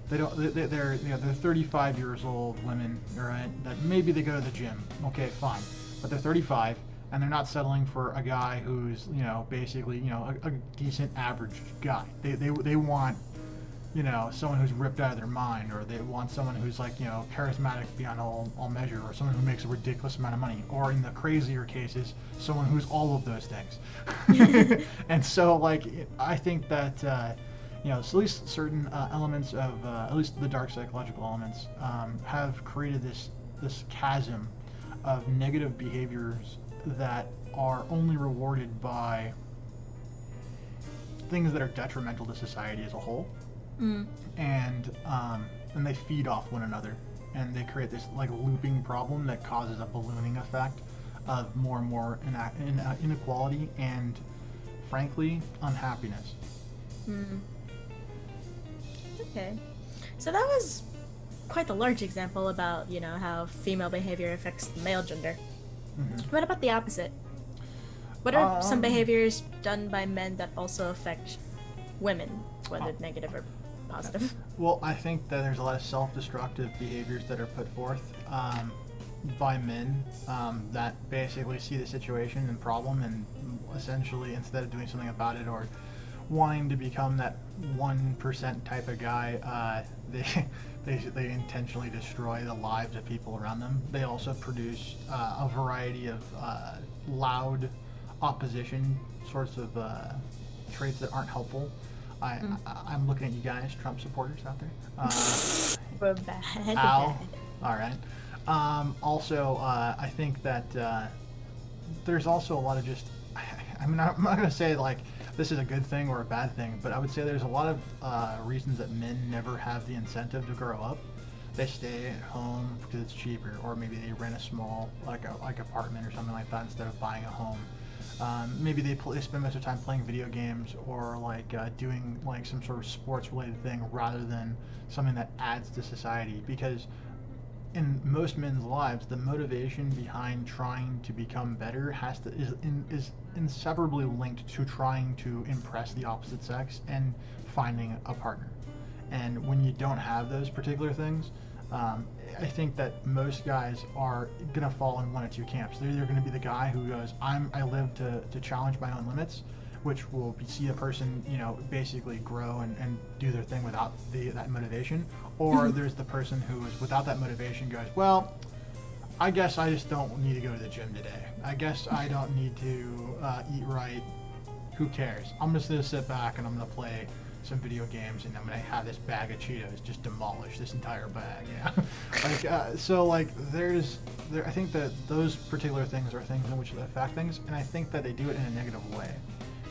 They don't. They're 35 years old women, right? That maybe they go to the gym. Okay, fine, but they're 35 and they're not settling for a guy who's basically a decent average guy. They want someone who's ripped out of their mind, or they want someone who's charismatic beyond all measure, or someone who makes a ridiculous amount of money, or in the crazier cases, someone who's all of those things. And so I think that so at least certain elements of at least the dark psychological elements have created this chasm of negative behaviors that are only rewarded by things that are detrimental to society as a whole. And they feed off one another, and they create this looping problem that causes a ballooning effect of more and more inequality and, frankly, unhappiness. Okay, so that was quite a large example about how female behavior affects the male gender. What about the opposite? What are some behaviors done by men that also affect women, whether negative or positive? Well, I think that there's a lot of self-destructive behaviors that are put forth by men that basically see the situation and problem, and essentially, instead of doing something about it or wanting to become that 1% type of guy, they intentionally destroy the lives of people around them. They also produce a variety of loud opposition sorts of traits that aren't helpful. I'm looking at you guys, Trump supporters out there. We're bad. Ow. All right. Also, I think that there's also a lot of just, I'm not going to say this is a good thing or a bad thing, but I would say there's a lot of reasons that men never have the incentive to grow up. They stay at home because it's cheaper, or maybe they rent a small apartment or something like that instead of buying a home. Maybe they spend most of the time playing video games or doing some sort of sports related thing rather than something that adds to society, because in most men's lives the motivation behind trying to become better is inseparably linked to trying to impress the opposite sex and finding a partner. And when you don't have those particular things, I think that most guys are gonna fall in one of two camps. They're either gonna be the guy who goes, I live to challenge my own limits, which will see a person, basically grow and do their thing without that motivation. Or there's the person who is without that motivation goes, well, I guess I just don't need to go to the gym today. I guess I don't need to eat right. Who cares? I'm just gonna sit back and I'm gonna play some video games, and I'm gonna have this bag of Cheetos just demolish this entire bag. I think that those particular things are things in which they affect things, and I think that they do it in a negative way,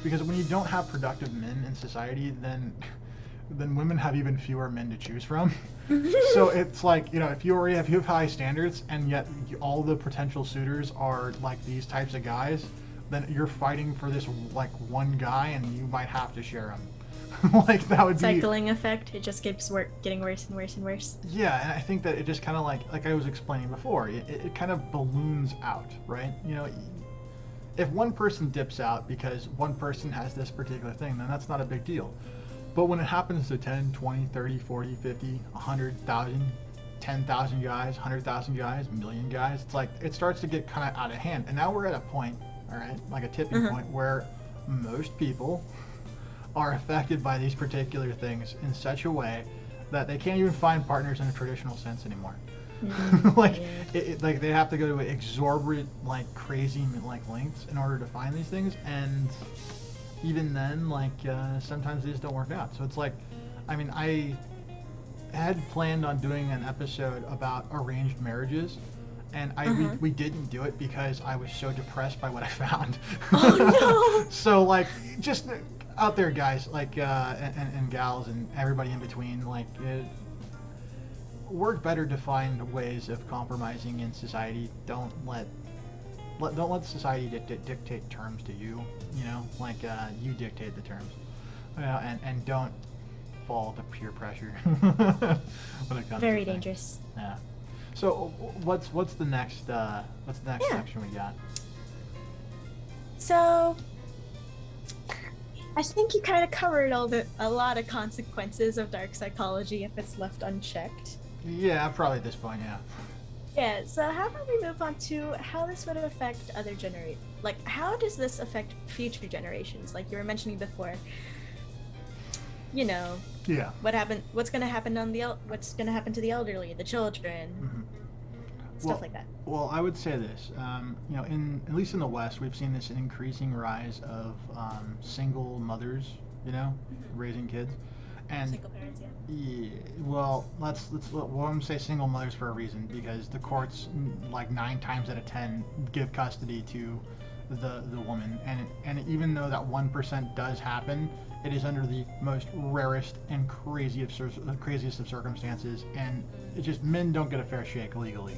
because when you don't have productive men in society, then women have even fewer men to choose from. So it's if you have high standards and yet all the potential suitors are these types of guys, then you're fighting for this one guy, and you might have to share him. That would be cycling effect. It just keeps getting worse and worse and worse. Yeah, and I think that it just kind of like I was explaining before, it kind of balloons out, right? If one person dips out because one person has this particular thing, then that's not a big deal. But when it happens to 10, 20, 30, 40, 50, 100,000, 10,000 guys, 100,000 guys, a million guys, it's it starts to get kind of out of hand. And now we're at a point, all right, a tipping point where most people are affected by these particular things in such a way that they can't even find partners in a traditional sense anymore. They have to go to exorbitant, crazy, lengths in order to find these things, and even then, sometimes they just don't work out. So it's I had planned on doing an episode about arranged marriages, and we didn't do it because I was so depressed by what I found. Oh no! So just out there, guys, and gals and everybody in between, work better to find ways of compromising in society. Don't let society dictate terms to you. You dictate the terms, and don't fall to peer pressure when it comes Very to dangerous. Yeah. So what's the next Yeah. section we got? So I think you kind of covered a lot of consequences of dark psychology if it's left unchecked. Yeah, probably at this point, yeah. Yeah, so how about we move on to how this would affect other like how does this affect future generations? Like you were mentioning before, you know, Yeah. what's going to happen what's going to happen to the elderly, the children, stuff like that. Well, I would say this. You know, at least in the West, we've seen this increasing rise of single mothers. You know, raising kids, and Single parents, yeah. yeah, well, well, I'm gonna say single mothers for a reason because the courts, like 9 times out of 10, give custody to the woman, and even though that 1% does happen, it is under the most rarest and craziest of circumstances, and it just men don't get a fair shake legally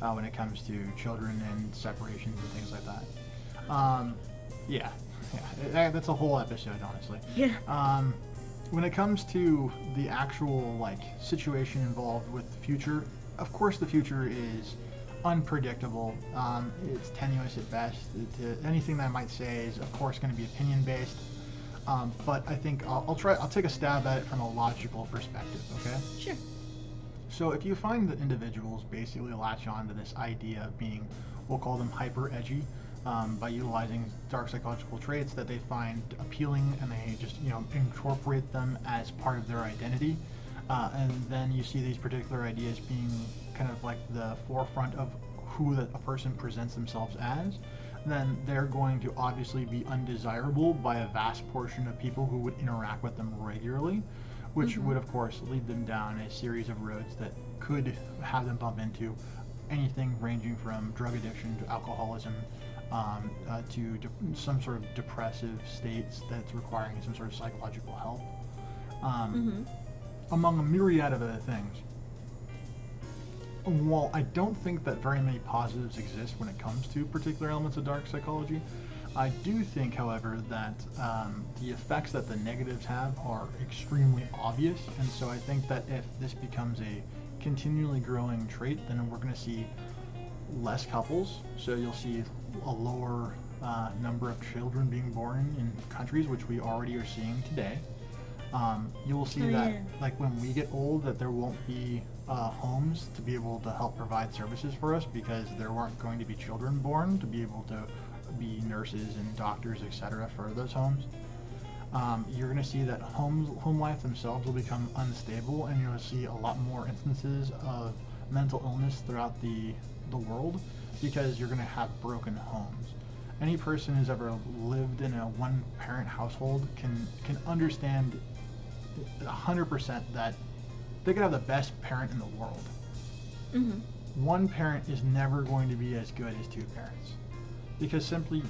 when it comes to children and separations and things like that. Yeah, that's a whole episode, honestly. Yeah. When it comes to the actual like situation involved with the future, of course the future is unpredictable. It's tenuous at best. Anything that I might say is, of course, going to be opinion based. But I think I'll take a stab at it from a logical perspective. Okay. Sure. So if you find that individuals basically latch on to this idea of being, we'll call them hyper edgy, by utilizing dark psychological traits that they find appealing, and they just incorporate them as part of their identity, and then you see these particular ideas being kind of like the forefront of who a person presents themselves as, then they're going to obviously be undesirable by a vast portion of people who would interact with them regularly, which would of course lead them down a series of roads that could have them bump into anything ranging from drug addiction to alcoholism, to some sort of depressive states that's requiring some sort of psychological help, among a myriad of other things. While I don't think that very many positives exist when it comes to particular elements of dark psychology, I do think, however, that the effects that the negatives have are extremely obvious, and so I think that if this becomes a continually growing trait, then we're going to see less couples, so you'll see a lower number of children being born in countries, which we already are seeing today. You will see that, like, when we get old, that there won't be homes to be able to help provide services for us because there weren't going to be children born to be able to be nurses and doctors, etc., for those homes. You're going to see that home life themselves will become unstable, and you'll see a lot more instances of mental illness throughout the world because you're going to have broken homes. Any person who's ever lived in a one-parent household can understand 100% that they could have the best parent in the world. One parent is never going to be as good as two parents because simply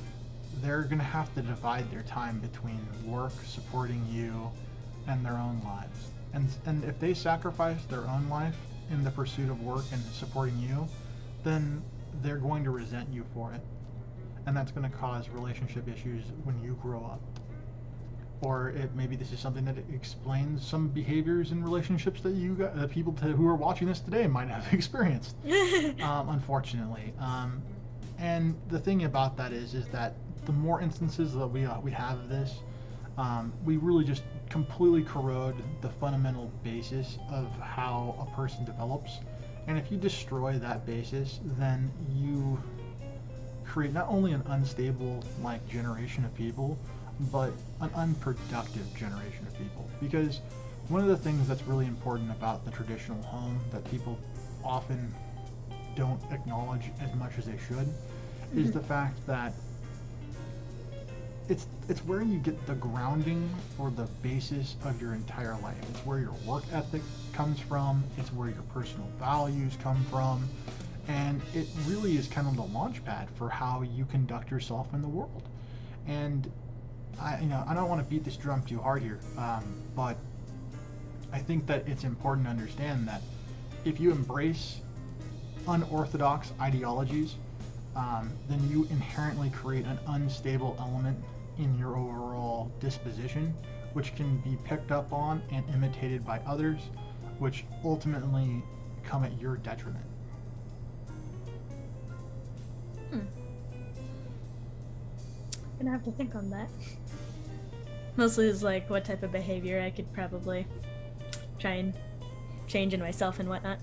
they're going to have to divide their time between work, supporting you, and their own lives. And if they sacrifice their own life in the pursuit of work and supporting you, then they're going to resent you for it. And that's going to cause relationship issues when you grow up. Or maybe this is something that explains some behaviors in relationships that people who are watching this today might have experienced, unfortunately. And the thing about that is that the more instances that we have of this, we really just completely corrode the fundamental basis of how a person develops. And if you destroy that basis, then you create not only an unstable generation of people, but an unproductive generation of people. Because one of the things that's really important about the traditional home that people often don't acknowledge as much as they should is the fact that it's where you get the grounding for the basis of your entire life. It's where your work ethic comes from. It's where your personal values come from. And it really is kind of the launch pad for how you conduct yourself in the world. And I don't want to beat this drum too hard here, but I think that it's important to understand that if you embrace unorthodox ideologies, then you inherently create an unstable element in your overall disposition, which can be picked up on and imitated by others, which ultimately come at your detriment. Gonna have to think on that. Mostly is like what type of behavior I could probably try and change in myself and whatnot.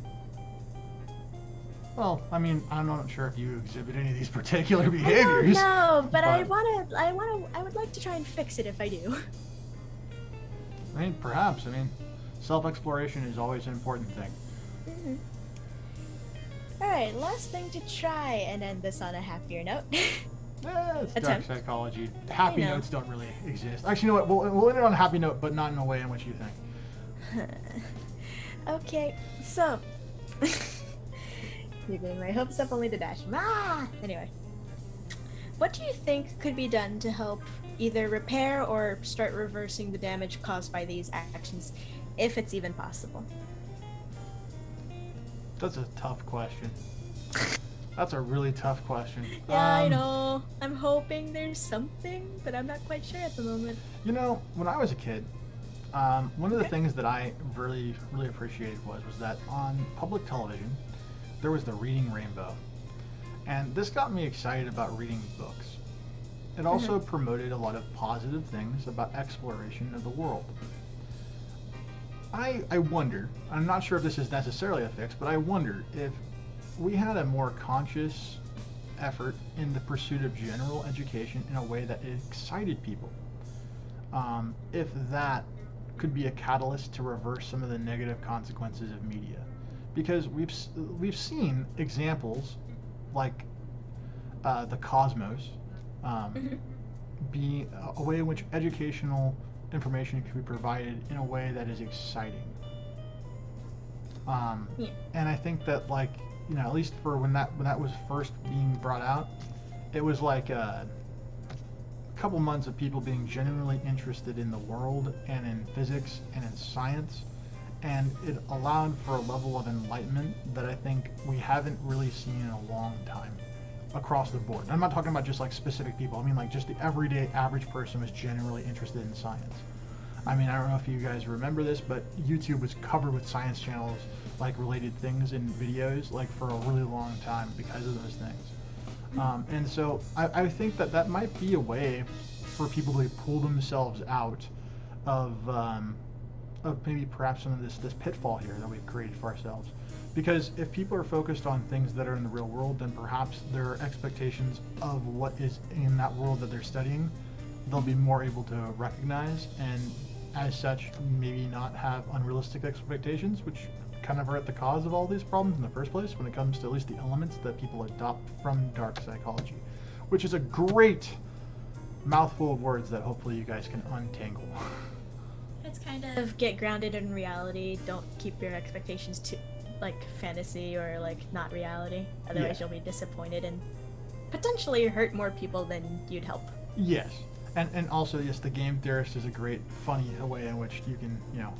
Well, I mean, I'm not sure if you exhibit any of these particular behaviors. No, but I would like to try and fix it if I do. I mean, perhaps. I mean, self-exploration is always an important thing. Mm-hmm. Alright, last thing to try and end this on a happier note. It's dark Attempt. psychology. Happy notes don't really exist. Actually, you know what? We'll end it on a happy note, but not in a way in which you think. Okay, so... You're getting my hopes up only to dash. Anyway. What do you think could be done to help either repair or start reversing the damage caused by these actions, if it's even possible? That's a tough question. That's a really tough question. Yeah, I know. I'm hoping there's something, but I'm not quite sure at the moment. You know, when I was a kid, one of the things that I really appreciated was that on public television, there was the Reading Rainbow. And this got me excited about reading books. It also promoted a lot of positive things about exploration of the world. I wonder, I'm not sure if this is necessarily a fix, but I wonder if we had a more conscious effort in the pursuit of general education in a way that excited people. If that could be a catalyst to reverse some of the negative consequences of media. Because we've seen examples like the Cosmos be a way in which educational information can be provided in a way that is exciting. And I think that, like, you know, at least for when that was first being brought out, it was like a couple months of people being genuinely interested in the world and in physics and in science, and it allowed for a level of enlightenment that I think we haven't really seen in a long time across the board. I'm not talking about just like specific people. I mean, like, just the everyday average person was genuinely interested in science. I mean, I don't know if you guys remember this, but YouTube was covered with science channels, like related things in videos, like for a really long time because of those things. And so I think that might be a way for people to pull themselves out of maybe perhaps some of this pitfall here that we've created for ourselves. Because if people are focused on things that are in the real world, then perhaps their expectations of what is in that world that they're studying, they'll be more able to recognize, and as such, maybe not have unrealistic expectations, which kind of are at the cause of all these problems in the first place when it comes to at least the elements that people adopt from dark psychology, which is a great mouthful of words that hopefully you guys can untangle. It's kind of get grounded in reality. Don't keep your expectations to like fantasy or like not reality. Otherwise you'll be disappointed and potentially hurt more people than you'd help. Yes. And also, yes, the game theorist is a great, funny way in which you can, you know,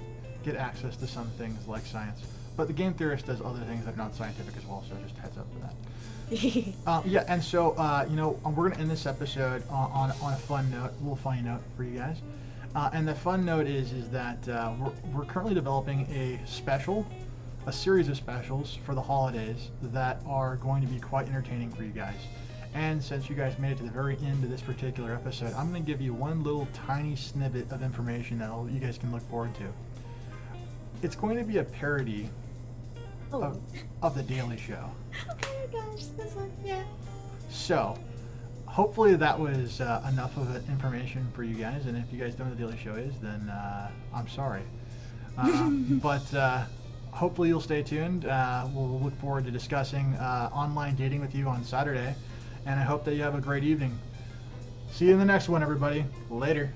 get access to some things like science. But the game theorist does other things that are not scientific as well, so just heads up for that. Yeah, and so, you know, we're going to end this episode on a fun note, a little funny note for you guys. And the fun note is that we're currently developing a series of specials for the holidays that are going to be quite entertaining for you guys. And since you guys made it to the very end of this particular episode, I'm going to give you one little tiny snippet of information that you guys can look forward to. It's going to be a parody of The Daily Show. Oh my gosh, this one, yeah. So, hopefully that was enough of information for you guys. And if you guys don't know what The Daily Show is, then I'm sorry. But hopefully you'll stay tuned. We'll look forward to discussing online dating with you on Saturday. And I hope that you have a great evening. See you in the next one, everybody. Later.